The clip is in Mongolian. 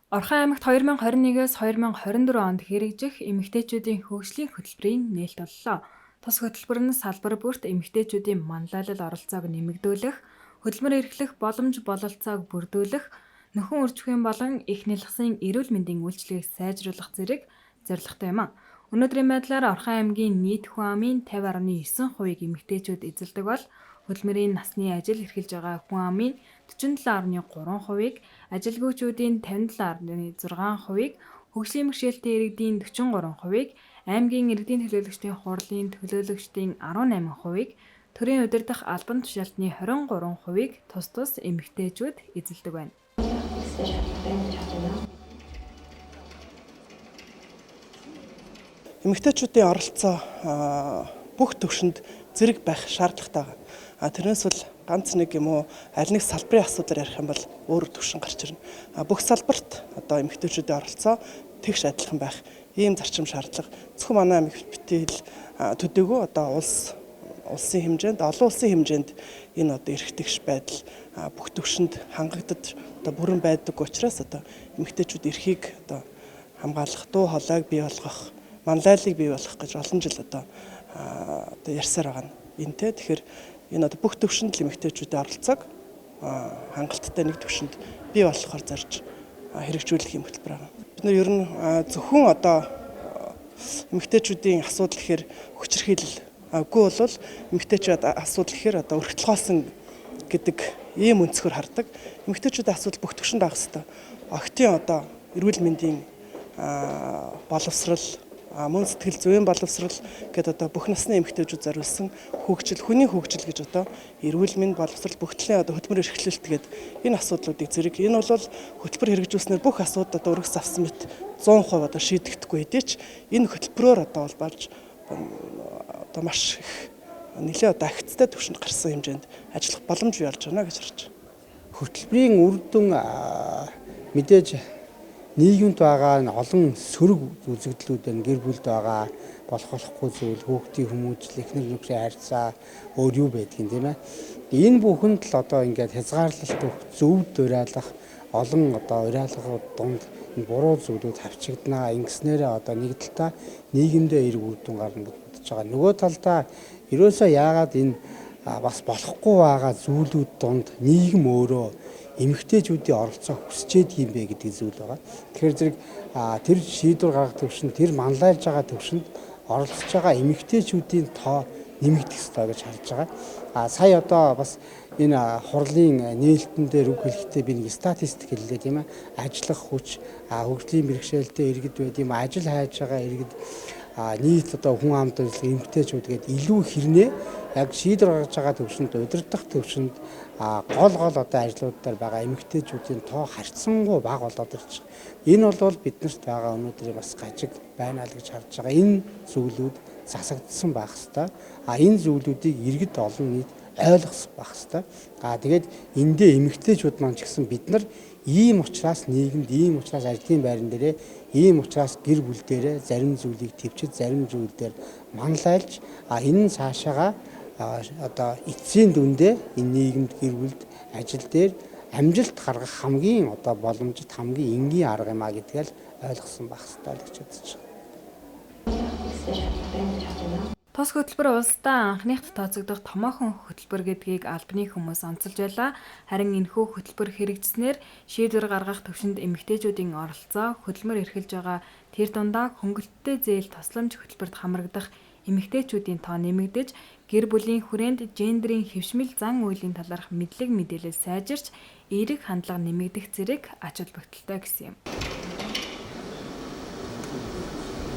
Орхон аймагт 2021-с 2024 онд хэрэгжих эмэгтэйчүүдийн хөгжлийн хөтөлбөрийн нээлт боллоо. Тус хөтөлбөр нь салбар бүрт эмэгтэйчүүдийн манлайлал оролцоог нэмэгдүүлэх, хөдөлмөр эрхлэх боломж бололцоог бүрдүүлэх, нөхөн үржихийн болон их нялхсын эрүүл мэндийн үйлчилгээг сайжруулах зэрэг зорилготой юм. Өнөөдрийн байдлаар Орхон аймгийн нийт хүн амын 50.9%-ийг эмэгтэйчүүд эзэлдэг бол хөдөлмөрийн насны ажил эрхэлж байгаа хүн амын 47.3%-ийг, ажилгүйчүүдийн 57.6%-ийг, хөгжлийн бэрхшээлтэй иргэдийн 43%-ийг, аймгийн иргэдийн төлөөлөгчдийн хурлын төлөөлөгчдийн 18%-ийг, төрийн удирдах албан тушаалтны 23%-ийг тус тус эмэгтэйчүүд эзэлдэг байна. Эмэгтэйчүүдийн оролцоо бүх төвшөнд зэрэг байх шаардлагатай байна. Тэрнээс бол ганц нэг юм уу аль нэг салбарын асуудал ярих юм бол өөр төвшин гарч ирнэ. Бүх салбарт одоо эмэгтэйчүүдийн оролцоо тэгш адилхан байх ийм зарчим шаардлага зөвхөн манай эмэгтэйл төдийгүй одоо улсын хэмжээнд, олон улсын хэмжээнд энэ одоо эрх тэгш байдал бүх төвшөнд хангагдаж одоо бүрэн байдаг учраас одоо эмэгтэйчүүд эрхийг одоо хамгаалах, дуу хоолойг бий болгох, манлайллыг бий болгох гэж олон жил одоо ярьсаар байгаа нь энтэй. Тэгэхээр энэ одоо бүх төвшөнд эмэгтэйчүүдийн оролцоог хангалттай нэг төвшөнд бий болохоор зорж хэрэгжүүлэх юм хөтөлбөр байгаа. Бид нар ер нь зөвхөн одоо эмэгтэйчүүдийн асуудал гэхээр хүчирхийлэл үгүй бол эмэгтэйчүүд асуудал гэхээр одоо өргөтөлгоосон гэдэг ийм өнцгөр хардаг. Эмэгтэйчүүдийн асуудал бүх төвшөнд авах хэрэгтэй. Охидын одоо эрүүл мэндийн боловсрал, мөн сэтгэл зүйн боловсрал гэдэг одоо бүх насны эмэгтэйчүүд зориулсан хөгжил, хүний хөгжил гэж одоо эрүүл мэнд боловсрал бүх төрлийн одоо хөтөлмөр эрхлэлт гэдэг энэ асуудлуудыг зэрэг энэ бол хөтөлбөр хэрэгжүүлснээр бүх асуудал одоо өргөс авсан мэт 100% одоо шийдэгдэхгүй хэдий ч энэ хөтөлбөрөөр одоо болж одоо маш их нэлээд одоо агцтай түвшинд гарсан хэмжээнд ажиллах боломж бий болж байна гэж харж байна. Хөтөлбөрийн үр дүн мэдээж нийгэмд байгаа олон сөрөг үзэгдлүүдээр гэр бүлд байгаа болохгүй зүйл, хүүхдийн хүмүүжил, эхнэр нөхрийн харьцаа өөр юу байдгийг тийм ээ. Энэ бүхэнд л одоо ингээд хязгаарлалт өгөх, зөв дуурайлах, олон одоо уриалгууд дунд буруу зүйлүүд хавчигднаа. Ингэснээрээ одоо нэг талдаа нийгэмдээ эрг үр дүн гарна гэж бодож байгаа. Нөгөө талдаа ерөөсөө яагаад энэ бас болохгүй байгаа зүйлүүд донд нийгэм өөрөө эмэгтэйчүүдийн оролцоо хүсчээд юм бэ гэдэг зүйл байгаа. Тэгэхээр зэрэг тэр шийдвэр гаргах төвшөнд, тэр манлайлж байгаа төвшөнд оролцож байгаа эмэгтэйчүүдийн тоо нэмэгдэх ёстой гэж харж байгаа. Сая одоо бас энэ хурлын нээлтэн дээр үг хэлэхдээ би нэг статистик хэллээ тийм ээ. Ажиллах хүч, хөгжлийн бэрхшээлтэй иргэд байд юм, ажил хайж байгаа иргэд нийт одоо хүн амд эмэгтэйчүүд гээд илүү хэрнээ яг шийдвэр гаргаж байгаа төвшөнд, удирдах төвшөнд гол одоо ажлуудаар байгаа эмэгтэйчүүдийн тоо харьцангуй бага болоод ирж байгаа. Энэ бол биднэрт байгаа өнөөдрийн бас гажиг байна л гэж харж байгаа. Энэ зүйлүүд засагдсан байх хэвээр. Энэ зүйлүүдийг иргэд олон нийт ойлгох байх хэвээр. Тэгээд эндээ эмэгтэйчүүд маань ч гэсэн бид нар ийм учраас нийгэмд, ийм учраас ажлын байран дээрээ, ийм учраас гэр бүл дээрээ зарим зүйлийг төвчж, зарим зүйл дээр манлайлж, энэ нь цаашаага одоо эцсийн дүндээ энэ нийгэмд, гэр бүлд, ажил дээр амжилт гаргах хамгийн одоо боломжит хамгийн энгийн арга юм а гэдгээл ойлгосон байх ёстой гэж бодож байна. Тус хөтөлбөр улсдаа анхныхд тооцогдох томоохон хөтөлбөр гэдгийг албаны хүмүүс онцолж байлаа. Харин энэхүү хөтөлбөр хэрэгжснээр шийдвэр гаргах төвшөнд эмэгтэйчүүдийн оролцоо, хөдөлмөр эрхэлж байгаа тэр дундаа хөнгөлөлттэй зээл тусламж хөтөлбөрт хамрагдах эмэгтэйчүүдийн тоо нэмэгдэж, гэр бүлийн хүрээнд гендерийн хэвшмэл зан үйлийн талаарх мэдлэг мэдээлэл сайжирч, эерэг хандлага нэмэгдэх зэрэг ач холбогдолтой гэсэн юм.